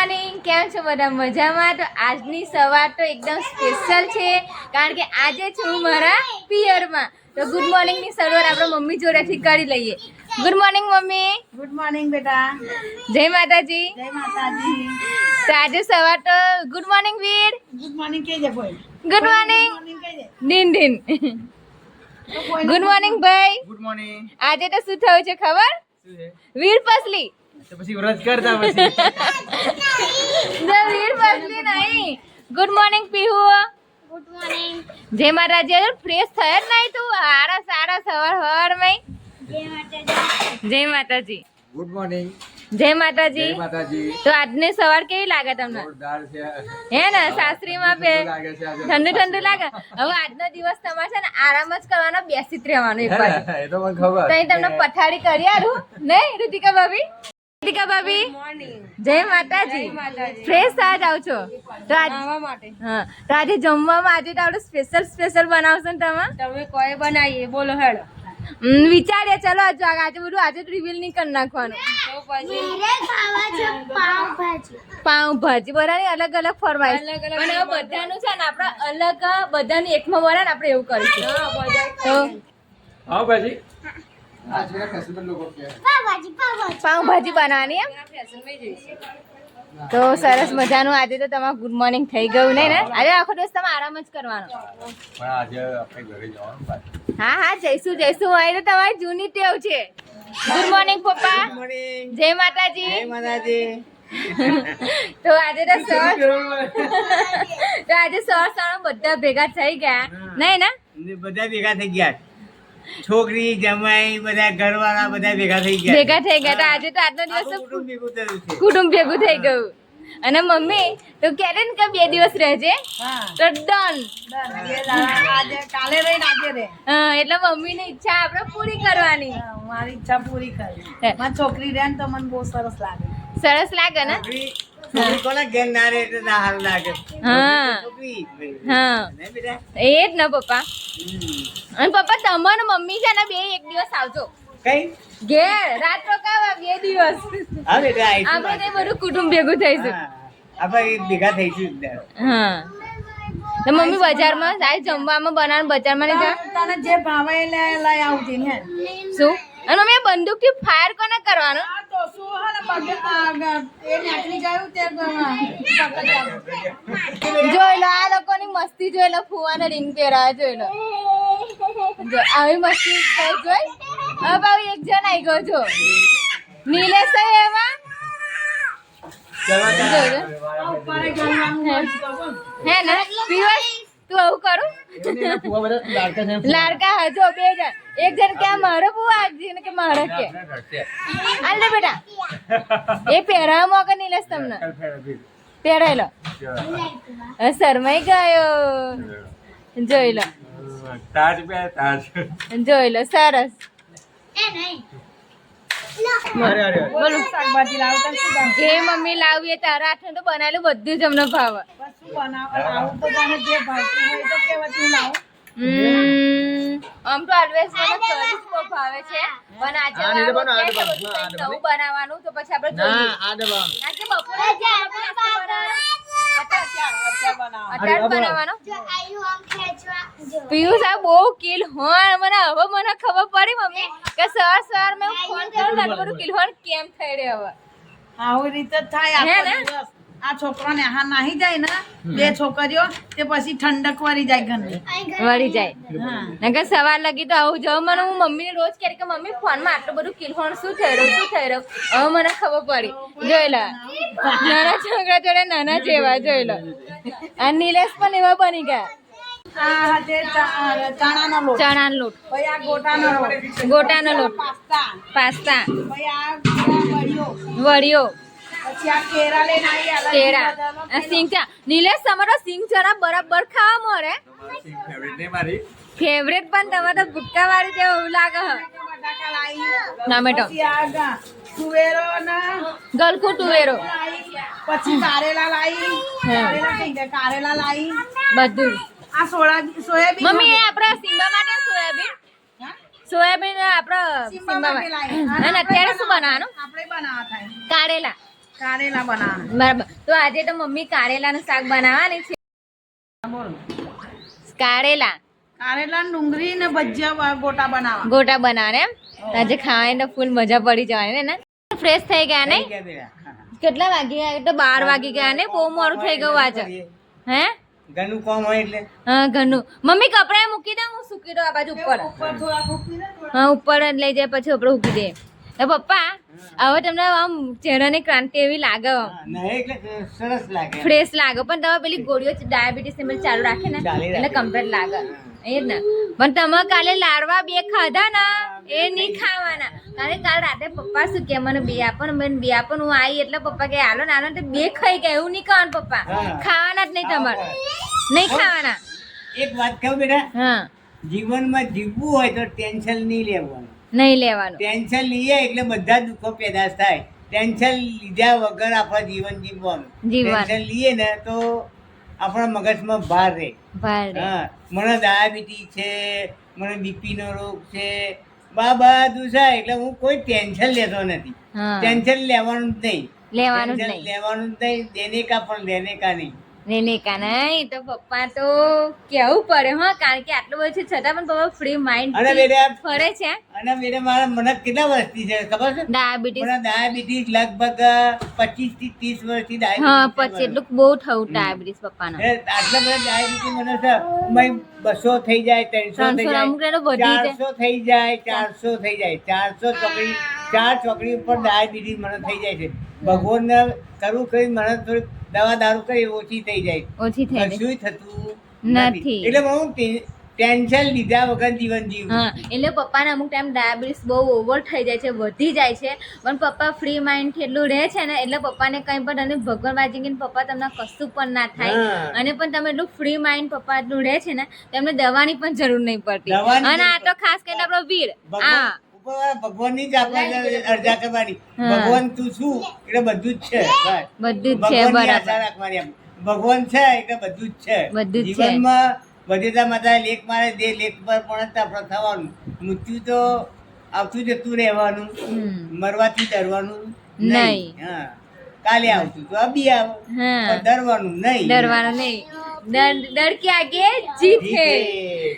Morning, કેમ છો બધા? મજામાં? તો આજની સવાર તો એકદમ સ્પેશિયલ છે કારણ કે આજે છું મારા પિયરમાં. તો ગુડ મોર્નિંગ ની શરૂઆત આપણે મમ્મી જોડેથી કરી લઈએ. Good morning mummy. Good morning બેટા. જય માતાજી. જય માતાજી. તો આજે સવાર તો good morning Veer. Good morning કહેજે કોઈ. ગુડ મોર્નિંગ કહેજે. દિન દિન. ગુડ મોર્નિંગ ભાઈ. Good morning. આજે તો શું થયું છે ખબર? શું છે? વીર પસલી. તો પછી વ્રત કરતા પછી વીર પસલી નહીં. Good morning Pihu. Good morning. જય માતાજી. ફ્રેશ થયા જ નહીં તું? સારા સારા સવાર માં. જય માતાજી. જય માતાજી. Good morning. જય માતાજી. જય માતાજી. તો આજની સવાર કેવી લાગે તમને? જોરદાર છે. હે ને સાસરીમાં પે લાગે છે આજે. ઠંડુ ઠંડુ લાગે. હવે આજનો દિવસ તમારે છે ને આરામ જ કરવાનો, બેસી જ રહેવાનું એક બાજુ. એ તો મને ખબર. તો અહીં તમને પથારી કરી આલું નહીં ઋતિકા ભાભી? ઋતિકા ભાભી જય માતાજી. ફ્રેશ થવા જાવ છો તો હા, તો આજે જમવામાં આજે તો આપણે સ્પેશિયલ બનાવશો ને તમે કોઈ બનાવીએ બોલો હેડો. વિચારીએ. ચલો આજે બધું આજે રિવીલ નહીં કરી નાખવાનું. મારે ખાવા છે પાવભાજી. પાવભાજી બરાબર અલગ અલગ ફરવાય પણ હવે બધાનું છે ને આપણે અલગ બધાની એકમાં બરાબર ને આપણે એવું કરીશું. તો આવો ભાજી. આજ મેરા ફેસ્ટિવલ લોકો કે પાવભાજી. પાવભાજી બનાવવાની એમ. તો સરસ મજાનું આજે તો તમારું ગુડ મોર્નિંગ થઈ ગયું નહીં ને? આજે આખો દિવસ તમે આરામ જ કરવાનો. પણ આજે આપણે ઘરે જવાનું પાછું. હા જઈશું અહીં તો તમારી જૂની ટેવ છે. ગુડ મોર્નિંગ પપ્પા. જય માતાજી. તો આજે તો સવાર બધા ભેગા થઈ ગયા નહીં ને? બધા ભેગા થઈ ગયા, છોકરી જમાઈ બધા ઘરવાળા બધા ભેગા થઈ ગયા. તો આજે તો આજનો દિવસ તો કુટુંબ ભેગું થયું છે. કુટુંબ ભેગું થઈ ગયું. અને મમ્મી તો કહે ને કે 2 દિવસ રહેજે તો ડન. આજે કાલે રહીને આજે રે. હા, એટલે મમ્મીની ઈચ્છા આપણે પૂરી કરવાની. મારી ઈચ્છા પૂરી કરી. મારી છોકરી રહે ને તો મને બહુ સરસ લાગે. સરસ લાગે ને? છોકરી કોના ઘેર ના રહે એટલે ના હાલ લાગે. હા. છોકરી હા ને બેટા. એ જ ને પપ્પા. અને પપ્પા તમારે મમ્મી છે ને 2 એક દિવસ આવજો કઈ ઘેર, રાત રોકાવા 2 દિવસ. હા બેટા આવીશું. આપણે તે બધું કુટુંબ ભેગું થઈશું. હા, આપણે ભેગા થઈશું જ. હા, તો મમ્મી બજારમાં જાય જમવામાં બનાવવાનું, બજારમાં નહીં જાય તને જે ભાવે એ લઈ આવજે ને. શું? અને મમ્મી બંદૂક થી ફાયર કોને કરવાનો? આ તો શું હે ને પગે એ નીકળી ગયું તે જોઈ લો આ લોકોની મસ્તી, જોઈ લો ફુવાને રિંગ પહેરાવે, જોઈ લો જો આવી મસ્તી જોઈ. હવે બાબુ એક જણ આવી ગયો જો નીલેશ એમાં જોઈ લો. હે ને પીવસ તું આવું કરું લાડકા હજો 2 જણ. એક જણ કે મારો બુઆ, એક જણ કે મારો કે હાલ ને બેટા એ પહેરાવા મોકે નીલેશ તમને પહેરાય લો. શરમાઈ ગયો. જોઈ લો તાજ બે તાજ. જોઈ લો સરસ. એ નહીં. બોલો શાકભાજી લાવતા શું બનાવ? જે મમ્મી લાવીએ તારા હાથનું તો બનાવેલું બધું જ અમને ભાવે. શું બનાવું તો તને જે ભાવતું હોય તો કેવાતું લાવું. આમ તો ઓલવેઝ મને કઢી જ બહુ ભાવે છે પણ આજે નવું બનાવવાનું તો પછી આપણે જોઈએ. આજે બપોરે અત્યારે બનાવવાનો. જો આયુ આમ ખેંચવા જો. પિયુષ આ બહુ કિલ હોણ મને ખબર પડી મમ્મી કે સવાર મેં ફોન કરું ને આટલું બધું કિલ હોણ કેમ થઈ રહ્યો હવે. આવું રીતે જ થાય હે આખો ને? દિવસ. આ છોકરાને હા નાહી જાય ને 2 છોકરીઓ તે પછી ઠંડક વળી જાય ઘરની. વળી જાય. હા. નકર સવાર લગી તો આવું જવું મને હું મમ્મીને રોજ કહે કે મમ્મી ફોનમાં આટલું બધું કિલહોણ શું થઈ રહ્યું હવે મને ખબર પડી. જોઈ લો નાના છોકરા જોડે નાના જેવા. જોઈ લો આ નીલેશ પણ એવા બની ગયા. આ હાથે ચણાનો લોટ, ચણાનો લોટ, પછી આ ગોટાનો લોટ, પાસ્તા, પછી આ વડીઓ, વડીઓ, પછી આ કેરા લઈને આવી અલગ કેળા, બધાનો આ સિંગ ચણા. નીલેશ તમારો સિંગ ચણા બરાબર ખાવા મળે. ફેવરિટ ને મારી. ફેવરેટ પણ તમે તો ભૂક્કા વાળી દેવું એવું લાગે હ. બટાકા લાવી, ટમેટો, પછી આ તુવેરો ના ગલકુ તુવેરો લાવી, પછી કારેલા લાવી, કારેલા લાવી, બધું. આ સોયાબીન મમ્મી એ આપણા સિંબા માટે સોયાબીન આપણા સિંબા સિંબા માટે માટે. લાવી. અને અત્યારે શું બનાવવાનું? આપણે બનાવવા થાય કારેલા. કારેલા બનાવવાના. બરાબર. તો આજે તો મમ્મી કારેલાનું શાક બનાવવાની છે. બોલો. કારેલા કારેલા ને ડુંગળી ને ભજીયા ગોટા બનાવવા. ગોટા બનાવવાના એમ. આજે ખાવાની તો ફૂલ મજા પડી જવાની ને. ફ્રેશ થઈ ગયા ને? થઈ ગયા બેટા. હા. કેટલા વાગી ગયા? તો 12 વાગી ગયા ને. બહુ મોડું થઈ ગયું આજે. હે? ઘરનું કામ હોય એટલે હા ઘરનું. મમ્મી કપડા મૂકી દે, હું સૂકી દઉં આ બાજુ ઉપર. ઉપર થોડા મૂકી દે. હા ઉપર જ લઈ જાય પછી આપણે મૂકી દે. પપ્પા હવે તમને આમ ચહેરાની ક્રાંતિ એવી લાગે, હા, નહીં એટલે સરસ લાગે. ફ્રેશ લાગે. પણ તમે પેલી ગોળીઓ ડાયાબિટીસ ને ચાલુ રાખે ને ચાલી રાખે. એટલે કમ્પ્લીટ લાગે એ જ ને. પણ તમે કાલે લાડવા 2 ખાધા ને એ નહીં ખાવાના. કારણ કે કાલ રાતે પપ્પા શું કે મને 2 આપો ને બેન 2 આપો ને. હું આવી એટલે પપ્પા કે હાલો ને હાલો ને 2 ખાઈ ગયા. એવું નહીં ખાવાનું પપ્પા, હા. ખાવાના જ નહીં તમારે, નહીં ખાવાના. એક વાત કહું બેટા, હા જીવનમાં જીવવું હોય તો ટેન્શન નહીં લેવાનું. નહીં લેવાનું. ટેન્શન લઈએ એટલે બધા દુઃખો પેદા થાય. ટેન્શન લીધા વગર આપણા જીવન જીવવાનું. જીવવાનું. ટેન્શન લઈએ ને તો આપણા મગજમાં ભાર રહે. ભારે હા, મને ડાયાબિટીસ છે, મને બીપી નો રોગ છે, બધું છે એટલે હું કોઈ ટેન્શન લેતો નથી. હા ટેન્શન લેવાનું જ નહીં. લેવાનું જ ટેન્શન નહીં. લેવાનું જ નહીં. દેને કા પણ લેને કા નહીં. નહીં કા નહીં. તો પપ્પા તો કેવું પડે હા, કારણ કે આટલું બધું છે છતાં પણ પપ્પા ફ્રી માઇન્ડ અને બેટા ફરે છે. અને મેરે મારા મને કેટલા વર્ષથી છે ખબર છે? ડાયાબિટીસ મને ડાયાબિટીસ લગભગ 25 થી 30 વર્ષથી હા ડાયાબિટીસ પછી એટલું બહુ થયું ડાયાબિટીસ પપ્પાનો. આટલા બધા ડાયાબિટીસ મને છે. ઉંમર 200 થઈ જાય, 300 થઈ 300 અમુક જાય, ને તો વધી જાય. 400 થઈ જાય, 400 થઈ જાય, 400 ચોકડી 4 ચોકડી ઉપર ડાયાબિટીસ મને થઈ જાય છે. ભગવાનને કરવું કરી મને થોડી દવા દારૂ કરી ઓછી થઈ જાય. ઓછી થઈ જાય. કશું થતું નથી. એટલે હું ટેન્શન લીધા વગર જીવન જીવું. હા એટલે પપ્પાને અમુક ટાઈમ ડાયાબિટીસ બહુ ઓવર થઈ જાય છે, વધી જાય છે. પણ પપ્પા ફ્રી માઇન્ડથી એટલું રહે છે ને એટલે પપ્પાને કંઈ પણ અને ભગવાન વાંચીને પપ્પા તમને કશું પણ ના થાય. હા. અને પણ તમે એટલું ફ્રી માઇન્ડ પપ્પા એટલું રહે છે ને તેમને દવાની પણ જરૂર નહીં પડતી. દવાની અને આ તો ખાસ કરીને આપણો વીર હા ભગવાનની જ આપણે અરજા કરવાની. હા. ભગવાન તું છું એટલે બધું જ છે. બસ. બધું જ છે. ભગવાનની બરાબર. આશા રાખવાની એમ. ભગવાન છે એટલે બધું જ છે. બધું જ છે. જીવનમાં વધેતા માતા લેખ મારે દે લેખ પર પણ આપણે થવાનું. મૃત્યુ તો આવતું જતું રહેવાનું. મરવાથી ડરવાનું નહીં. હા કાલે આવતું તો અભી આવ. હા. પણ ડરવાનું નહીં. ડરવાનું નહીં. ડર કે આગે જીત જીતે. હે.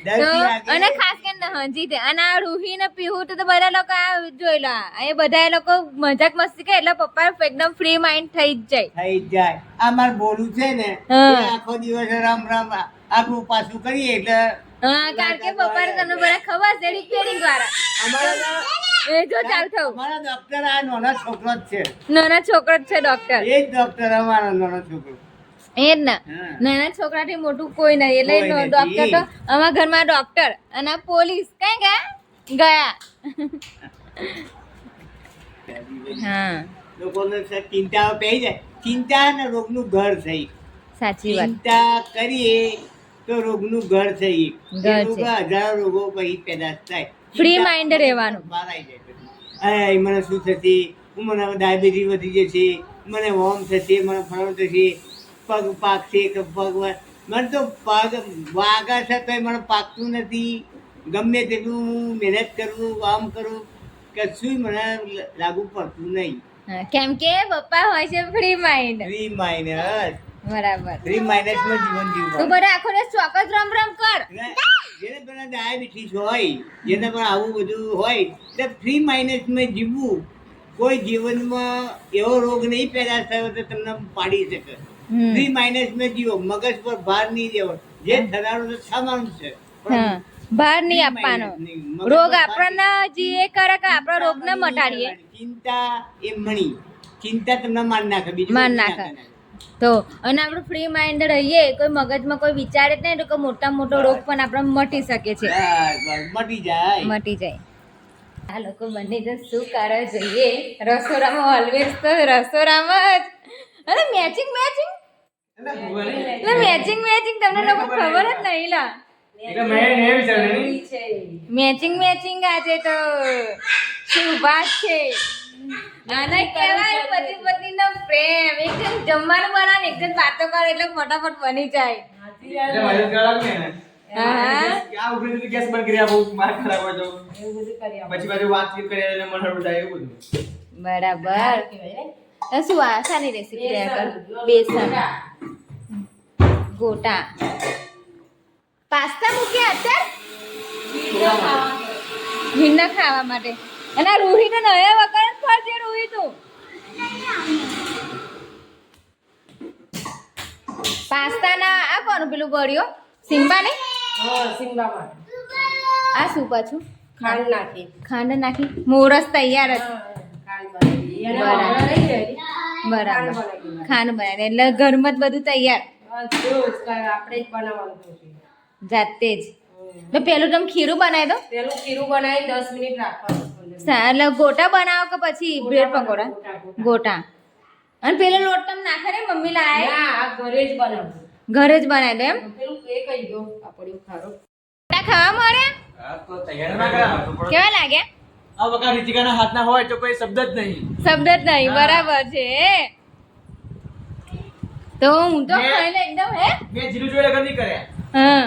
તો ડરથી આગે- અને ખાસ કરીને હા જીતે. અને આ રૂહી ને પીહુ તો બધા લોકો આ જોઈ લો એ બધા એ લોકો મજાક મસ્તી કરે એટલે પપ્પા એકદમ ફ્રી માઇન્ડ થઈ જ જાય. થઈ જ જાય. આ માર બોલું છે ને હા. એ આખો દિવસ રામ રામ આગળ પાછું કરીએ એટલે હા કારણ કે પપ્પાને તમને બધા ખબર છે રિપેરિંગ વાળા અમારા એ જો ચાલ થયું અમારા ડોક્ટર આ નાનો છોકરો જ છે. નાના છોકરો જ છે ડોક્ટર એ જ ડોક્ટર અમારો નાનો છોકરો. એ જ ને હા. નાના છોકરાથી મોટું કોઈ નહીં એટલે કોઈ નથી. ડોક્ટર તો અમારા ઘરમાં ડોક્ટર અને આ પોલીસ કઈ ગયા હા લોકોને ચિંતા પડી જાય. ચિંતા ને રોગનું ઘર થઈ. સાચી વાત. ચિંતા કરીએ તો રોગનું ઘર થઈ. ઘર એ રોગ છે. હજારો રોગો પછી પેદા થાય. Free ચિંતા mind રહેવાનું. બહાર આવી જાય પછી. અય મને શું થશે, મને ડાયાબિટીસ વધી જશે, મને વોમ થશે, મને ફળો થશે, પગ પાકશે કે પગ મને તો પગ વાગા છે તોય મને પાકતું નથી. ગમે તેટલું હું મહેનત કરું કામ કરું કશું મને લાગુ પડતું નહીં. હા, કેમ કે પપ્પા હોય છે ફ્રી માઇન્ડ. ફ્રી માઇનસ બરાબર. ફ્રી માઇનસમાં જીવન તું જીવવાનું. બધા આખો દિવસ ચોક્કસ રમ રમ કર. જેને પેલા ડાયાબિટીસ હોય, જેને પણ આવું બધું હોય તો ફ્રી માઇનસમાં જીવવું. કોઈ જીવનમાં એવો રોગ નહીં પેદા થયો તો તમને પાડી શકે. હમ. ફ્રી માઇનસમાં જીવો. મગજ પર ભાર નહીં દેવો. જે થનારું તો થવાનું છે હા બહાર નહીં આપવાનો. રોગ આપણને જે એ કરે કે આપણા રોગને મટાડીએ. ચિંતા એ મણી. ચિંતા તમને માર નાખે. બીજું માર કશું નાખે. ના કરે. તો અને આપણે ફ્રી માઇન્ડ રહીએ કોઈ મગજમાં કોઈ વિચારે જ નહીં તો કોઈ મોટા મોટો રોગ પણ આપણે મટી શકે છે. બસ, બસ, મટી જાય. મટી જાય. આ લોકો બંને તો શું કરે જોઈએ રસોડામાં ઓલવેઝ તો રસોડામાં જ અરે મેચિંગ મેચિંગ એટલે મેચિંગ મેચિંગ તમને લોકો ખબર જ નહીં લા એટલે મેં વિચાર્યું મેચિંગ મેચિંગ આજે તો શું વાત છે. નાના કહેવાય પતિ પત્નીનો પ્રેમ. એક જણ જમવાનું બનાવે એક જણ વાતો કરે એટલે ફટાફટ બની જાય. એટલે મારે ગળા ને હા આ ઉભરી તો ગેસ બંધ કરી આપો માર ખરાબ હોય તો પછી પાછું વાતચીત કરી એટલે મને હળવું થાય એવું બધું. બરાબર. શું આ શાની રેસીપી તૈયાર કર બેસન ગોટા પાસ્તા મૂક્યા અત્યારે ભીંડા ખાવા માટે અને આ રૂહી તો નયા વગર જ ફરજે રૂહી તું પાસ્તા ના આ કોનું પેલું ગળ્યો સિમ્બા ને આ શું પાછું ખાંડ નાખી મોરસ તૈયાર જ બરાબર ખાંડ બનાવી એટલે ઘરમાં જ બધું તૈયાર જાતે જ તો પેલું તમે ખીરું બનાવી દો એટલે ગોટા બનાવો કે પછી બ્રેડ પકોડા ગોટા અને પેલો લોટ તમે નાખે ને મમ્મી લાય ઘરે જ બનાવી દો એમ ગોટા ખાવા મળ્યા કેવા લાગ્યા આ વખત રીતિકાના હાથના હોય તો કોઈ શબ્દ જ નહીં શબ્દ જ નહીં બરાબર છે તો હું તો ખાઈને એકદમ હે મેં જીરું જોઈ લગન નહીં કર્યા હા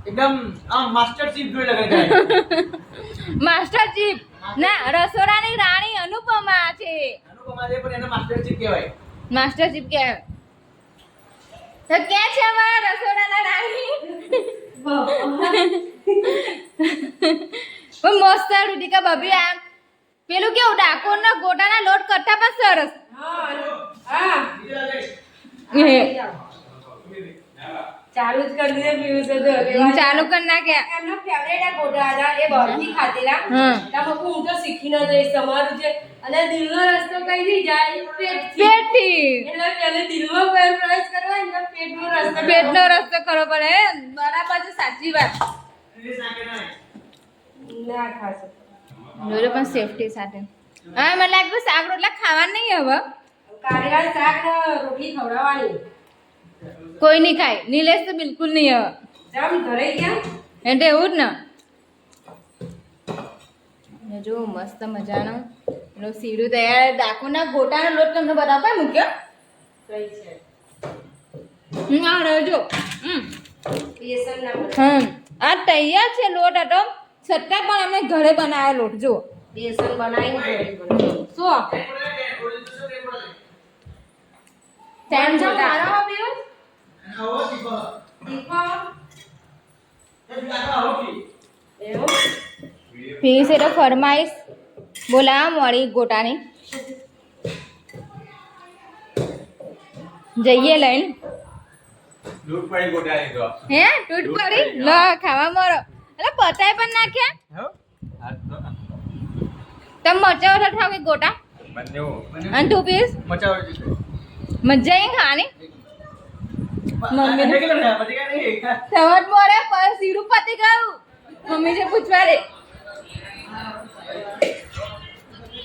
એકદમ આમ માસ્ટર ચીફ જોઈ લગન કર્યા માસ્ટર ચીફ ના રસોડાની રાણી અનુપમા છે અનુપમા છે પણ એને માસ્ટર ચીફ કહેવાય માસ્ટર ચીફ કે તો કે છે અમારા રસોડાના રાણી પણ મસ્ત રૂટિકા ભાભી આ પેલું કેવું ડાકોરના ગોટાના લોટ કરતા પણ સરસ ચાલુ જ કરી દે પીયુષે તો ચાલુ કરી નાખ્યા એમનો ફેવરેટ આ ગોટા હતા એ બહારથી ખાધેલા તો હું તો શીખી ન જઈશ તમારું છે અને દિલનો રસ્તો કઈ નહીં જાય પેટથી એટલે પહેલે દિલમાં પ્રવેશ કરવો હોય ને પેટનો રસ્તો કરવો પડે બરાબર છે સાચી વાત ના ખાશે જોજો પણ સેફટી સાથે હા મને લાગ્યું શાક રોટલા ખાવા નહીં હવે કારેલા શાક ને રોટલી ખવડાવવાની કોઈ નહીં ખાય નિલેશ તો બિલકુલ નહીં હવે જામ ઘરે ગયા એટલે એવું જ ને જો મસ્ત મજાનો એનો સીરું તૈયાર ડાકોરના ગોટાનો લોટ તમને બરાબર મૂક્યો કઈ છે આ રહેજો બેસન ના આ તૈયાર છે લોટ હતો છતાં પણ અમે ઘરે બનાવ્યો લોટ જો બેસન બનાવીને ઘરે બનાવ્યું. શું ટાઈમ જો મારો પીવું એવું પીસ એટલે ફરમાઈશ બોલાવા મળી ગોટાની જઈએ લઈને દૂધ પડી ગોટાની તો હે તૂટ પડી લ ખાવા મરો એટલે પતાય પણ નાખ્યા તમે મરચા ઓછા ખાવ કે ગોટા અને તું પીસ મજા આવી ખાવાની મમ્મી સવાજ મોરે પર સીરું પતી ગયું મમ્મી જે પૂછવા રે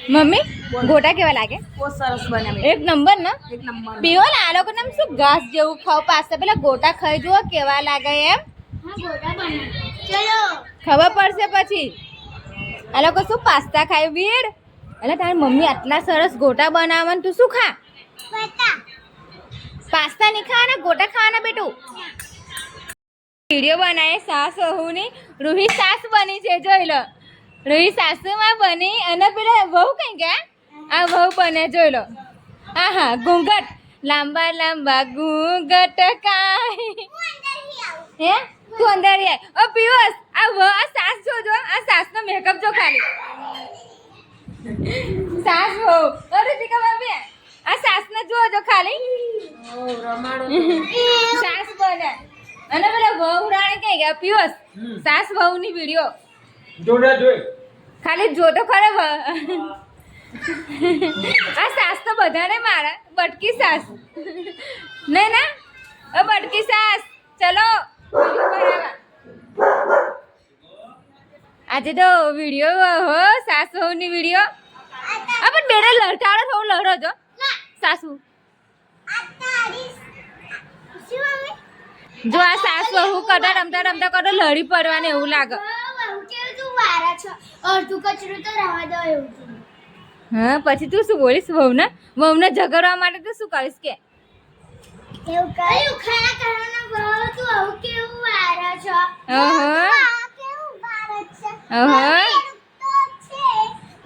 મમ્મી ગોટા કેવા લાગે બહુ સરસ બને એક નંબર ને એક નંબર પીવો ને આ લોકો ને શું ઘાસ જેવું ખાવ પાસ્તા પેલા ગોટા ખાઈ જુઓ કેવા લાગે એમ હા ગોટા બનાવો ચલો ખબર પડશે પછી આ લોકો શું પાસ્તા ખાય વીડ એટલે તારી મમ્મી આટલા સરસ ગોટા બનાવવાનું તું શું ખા બતા પાસ્તા નહીં ખાવાના ગોટા ખાવાના બેટું વિડીયો બનાવે સાસ વહુની રૂહી સાસ બની છે જોઈ લો રૂહી સાસુમાં બની અને પેલા વહુ કઈ ગયા આ વહુ બને જોઈ લો હા હા ઘૂંઘટ લાંબા લાંબા ઘૂંઘટ કાય હે તું અંદર આય ઓ પિયુષ આ સાસ જોજો આ સાસનો મેકઅપ જો ખાલી સાસ વહુ અરે ટીકા બાબી આ સાસને જોજો ખાલી સાસ બને અને પેલા વહુ રાણી કઈ ગયા પિયુષ સાસ વહુની વિડીયો જોડા જોઈ ખાલી જો તો ખરે આ સાસ તો બધાને મારા બટકી સાસ નહીં ના બટકી સાસ ચલો આજે તો વિડીયો હો સાસ વહુની વિડીયો આ પણ બેડે લડકારો થોડું લડો જો સાસુ જો આ સાસ વહુ કરતા રમતા રમતા કરતો લડી પડવાને એવું લાગે અડધું કચરું તો રહેવા દો એવું છે. હા પછી તું શું બોલીશ વહુને ઝઘડવા માટે તું શું કરીશ કે એવું કયું ખાના કરવાના બહુ તું આવું કેવું વારા છો ઓહો. આ કેવું વારા છે ઓહો. મમ્મી, એવું તો છે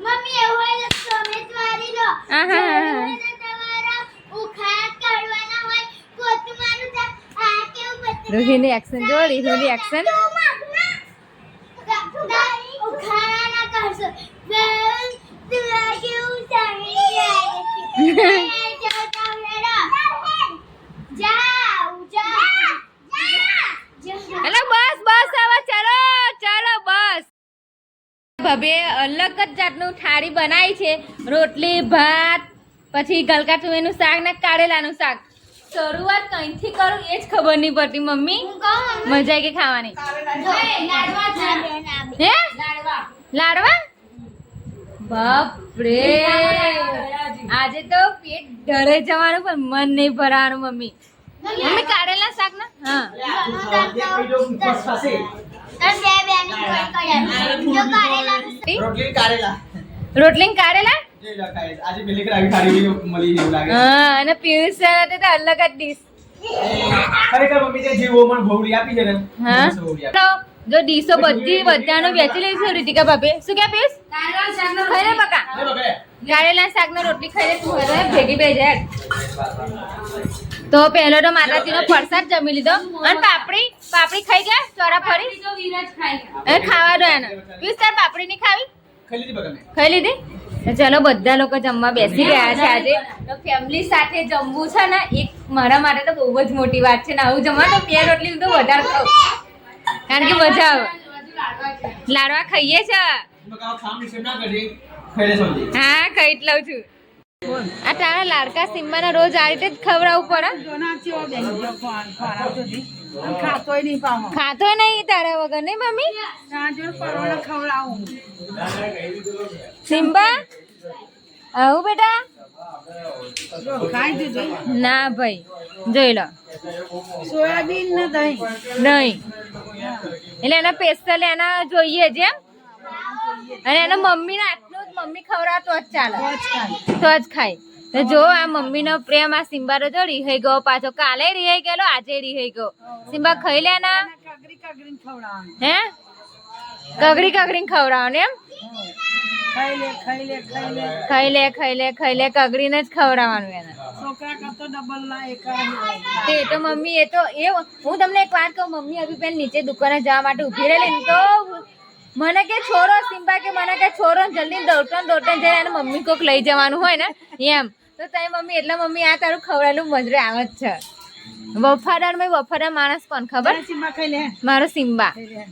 મમ્મી એવું હોય તો તમે જ વારી લો આહા. જો એવું હોય તો તમારે રૂહીની એક્શન જો રીহুની એક્શન ઉખાડા ના કરશો તુલા કેવું સારી અલે બસ બસ હવે ચાલો ચાલો બસ ભભે અલગ જ જાતનું થાળી બનાવી છે રોટલી ભાત પછી ગલકા તુવેરનું શાક ને કારેલાનું શાક શરૂઆત કઈથી કરું એ જ ખબર નહીં પડતી મમ્મી મજા આવી ખાવાની હે લાડવા બાપ રે આજે તો પેટ ડરે જવાનું પણ મન નહીં ભરાવાનું મમ્મી મમ્મી કારેલા શાક ના હા રોટલી કારેલા રોટલી ને કારેલા આજે પેલી કરાવી ખારી મળી એવું લાગે હા અને પિયુષ સાથે તો અલગ જ ડીશ ખરેખર મમ્મી જે જીવો મને ભોવડી આપી છે ને હા ભોવડી તો જો ડીશો બધી બધાનું વેચી લઈશું રીતિકા ભાભી શું કે પિયુષ ખાઈ લે બકા કારેલા શાક ને રોટલી ખાઈ લે તું હવે ભેગી બે જાય તો પહેલો તો માતાજીનો પ્રસાદ જમી લીધો અને પાપડી પાપડી ખાઈ ગયા ચોરા ફરી અને ખાવા દો એને પિયુષ તાર પાપડી નહીં ખાવી ખાઈ લીધી બગા મેં ખાઈ લીધી તો ચલો બધા લોકો જમવા બેસી ગયા છે આજે તો ફેમિલી સાથે જમવું છે ને એક મારા માટે તો બહુ જ મોટી વાત છે ને આવું જમવા તો 2 રોટલી તો વધારે ખાવ કારણ કે મજા આવે લાડવા ખાઈએ છે બગા ખામ નિશે ના કરી ખાઈ લે સમજી હા ખાઈ જ લઉં છું આ તારા લાડકા સિમ્બાને રોજ આ રીતે જ ખવડાવવું પડે ખાતોય નહીં પામો ખાતો નહીં તારા વગર નહીં મમ્મી ના જો પરવાળા ખવડાવું સિમ્બા આવું બેટા જો ખાઈ દીધું ના ભાઈ જોઈ લો સોયાબીન ને દહીં નહીં એટલે એના સ્પેશિયલ એના જોઈએ છે એમ અને એના મમ્મીને આટલું જ મમ્મી ખવડાવતો જ ચાલે તો જ ખાય તો જો આ મમ્મીનો પ્રેમ આ સિમ્બારો જો રીહાઈ ગયો પાછો કાલે રીહાઈ ગયેલો આજે રીહાઈ ગયો સિમ્બા ખાઈ લે ના કગરી કગરીને ખવડાવવાનું હે કગરી કગરીને ખવડાવવાનું એમ ખાઈ લે ખાઈ લે ખાઈ લે ખાઈ લે ખાઈ લે ખાઈ લે કગરીને જ ખવડાવવાનું એને છોકરા કરતો ડબલ ના એક તે તો મમ્મી એ તો એ હું તમને એક વાત કહું મમ્મી અભી પેન નીચે દુકાને જવા માટે ઊભી રહેલી ને તો મને કે છોરો સિમ્બા કે મને કે છોરો જલ્દી દોડતો જઈને એને મમ્મી કોક લઈ જવાનું હોય ને એમ તો તઈ મમ્મી એટલે મમ્મી આ તારું ખવડાયેલું મજરે આવે જ છે વફાદાર માણસ કોણ ખબર સિમ્બા ખાઈ લે મારો સિમ્બા ખાઈ લે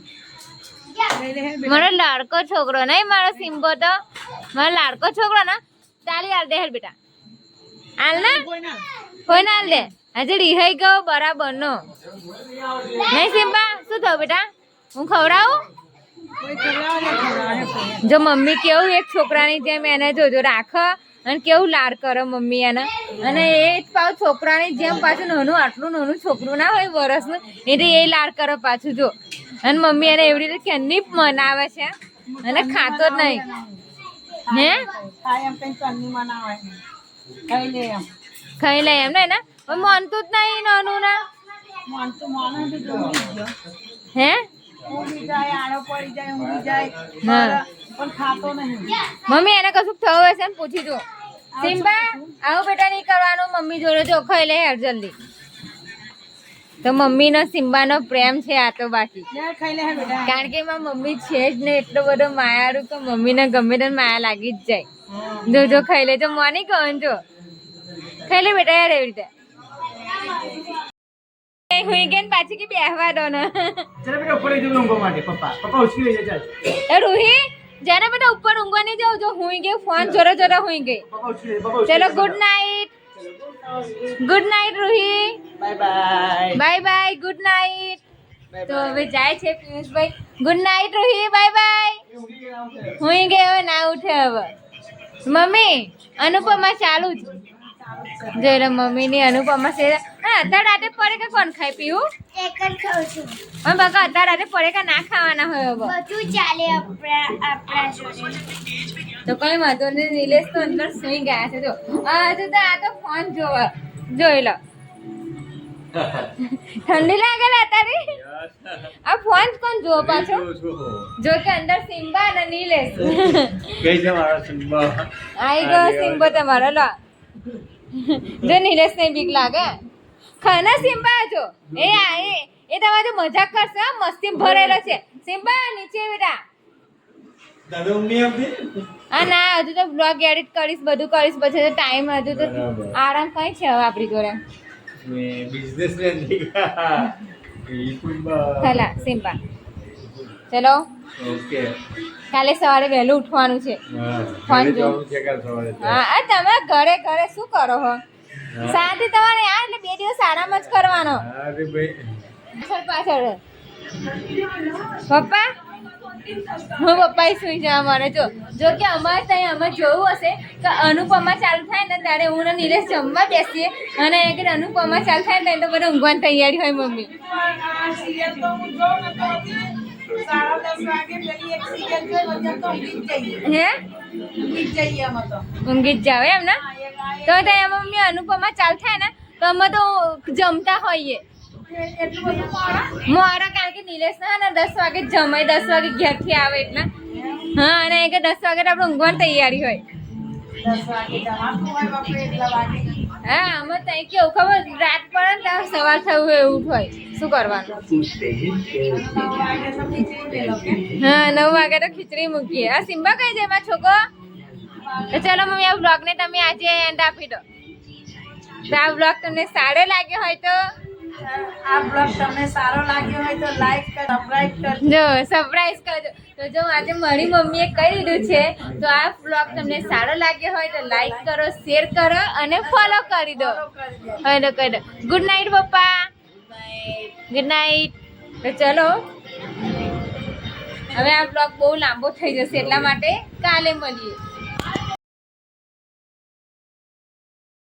મારો લાડકો છોકરો નહીં મારો સિમ્બો તો મારો લાડકો છોકરો ને ચાલી હાલ દે હેલ બેટા હાલ ને કોઈ ના હાલ દે આજે રિહાઈ ગયો બરાબર નો નહીં સિમ્બા શું થયું બેટા હું ખવડાવું કોઈ ખવડાવે જો મમ્મી કેવું એક છોકરાની જેમ એને જોજો રાખ અને કેવું લાડ કરે મમ્મી એને અને એ જ પાછું છોકરાની જેમ પાછું નાનું આટલું નાનું છોકરું ના હોય વરસનું એટલે એ લાડ કરે પાછું જો અને મમ્મી એને એવી રીતે કેની મનાવે છે અને ખાતો જ નહીં હે ખાય એમ કઈ ચટણી બનાવે ખાઈ લે એમ ખાઈ લે એમ ને પણ માનતું જ નહીં નાનું ના માનો તો ઊંઘી ગયો હે ઊંઘી જાય આડો પડી જાય ઊંઘી જાય હા. પણ ખાતો નહીં મમ્મી એને કશું થયું હશે ને પૂછી જો સિમ્બા આવું બેટા નહીં કરવાનું મમ્મી જોડે જો ખાઈ લે યાર જલ્દી તો મમ્મીનો સિમ્બાનો પ્રેમ છે આ તો બાકી લે ખાઈ લે હે બેટા કારણ કે એમાં મમ્મી છે જ ને એટલો બધો માયારું તો મમ્મીને ગમે તે માયા લાગી જ જાય જો ખાઈ લેજો મોની કહો જો ખાઈ લે બેટા યાર એવી રીતે હુઈ ગઈ ને પાછી કે બેહવા દો ને ચલ બેટા ઉપર જઈ ઊંઘવા માટે પપ્પા ઉછકી લઈ જા ચાલ એ રૂહી જેને બેટા ઉપર ઊંઘવા નહીં જાઉં જો હુઈ ગઈ ફોન જોરો હુઈ ગઈ પપ્પા ઉછકી પપ્પા ચલો good night Ruhi bye bye bye bye good night તો હવે જાય છે પિયુષભાઈ good night Ruhi bye bye હુઈ ગઈ હવે ના ઉઠે હવે મમ્મી અનુપમા ચાલુ જ જોઈ લો મમ્મીની અનુપમા છે અત્યારે રાતે પડે કે કોણ ખાય પીવું એક જ ખાઉં છું પણ બકા અત્યારે રાતે પડે કે ના ખાવાના હોય હવે બધું ચાલે આપણા જોડે તો કઈ વાંધો નહીં નિલેશ તો અંદર સુઈ ગયા છે જો હજુ તો આ તો ફોન જોઈ લો ઠંડી લાગે ને અત્યારે આ ફોન કોણ જોવો પાછો જો કે અંદર સિમ્બા અને નિલેશ કઈ છે મારા સિમ્બા આઈ ગયો સિમ્બો તમારો લો જો નિલેશ ને બીક લાગે ખાના સિમ્બા જો એ તમારે મજાક કરશે હો, મસ્તી ભરેલો છે. સિમ્બા નીચે બેટા. હા ના હજુ તો બ્લોગ એડિટ કરીશ બધું કરીશ પછી તો ટાઈમ હજુ તો આરામ કઈ છે હવે આપણી જોડે. ચલા સિમ્પા ચલો કાલે સવારે વહેલું ઉઠવાનું છે. ફોન જો હા તમે ઘરે ઘરે શું કરો હો શાંતિ તમારે આ એટલે 2 દિવસ આરામ જ કરવાનો. પાછળ પપ્પા હું પપ્પા સુઈ જવા મને જો કે અમારે ત્યાં અમે જોયું હશે કે અનુપમા ચાલુ થાય ને ત્યારે હું ને નિલેશ જમવા બેસીએ અને કે અનુપમા ચાલુ થાય ને તો બધું ઊંઘવાની તૈયારી હોય મમ્મી. સિરિયલ તો હું જોઉં ને તો 10:30 વાગે પેલી એક સિરિયલ જોઈ પછી તો ઊંઘી જ જઈએ. હે ઊંઘી જ જઈએ અમે તો. ઊંઘી જ જાવ એમ ને તો ત્યાં મમ્મી અનુપમા ચાલુ થાય ને તો અમે તો જમતા હોઈએ એટલું બધું મોડા મોડા કારણ કે નિલેશ ને 10 વાગે જમાય 10 વાગે ઘેરથી આવે એટલે હા અને કે 10 વાગે તો આપણે ઊંઘવાની તૈયારી હોય. 10 વાગે જવાનું હોય બાપરે એટલા વાગે. હા અમે ત્યાં કેવું ખબર રાત પડે ને ત્યાં સવાર થયું હોય એવું હોય શું કરવાનું. 9 વાગે તો ખીચડી મેલો કે હા 9 વાગે તો ખીચડી મૂકીએ. આ સિમ્બા કઈ જાય મારા છોકરો તો ચાલો મમ્મી આ બ્લોગને તમે આજે એન્ડ આપી દો. તો આ બ્લોગ તમને સારો લાગ્યો હોય તો આ બ્લોગ તમને સારો લાગ્યો હોય તો લાઈક કરો સબસ્ક્રાઇબ કરજો. જો સરપ્રાઈઝ કરજો. તો જો આજે મારી મમ્મીએ કહી દીધું છે તો આ બ્લોગ તમને સારો લાગ્યો હોય તો લાઈક કરો શેર કરો અને ફોલો કરી દો. હવે તો કહી દો ગુડ નાઇટ પપ્પા. Good night. તો ચલો હવે આ બ્લોગ બહુ લાંબો થઈ જશે એટલા માટે કાલે મળીએ.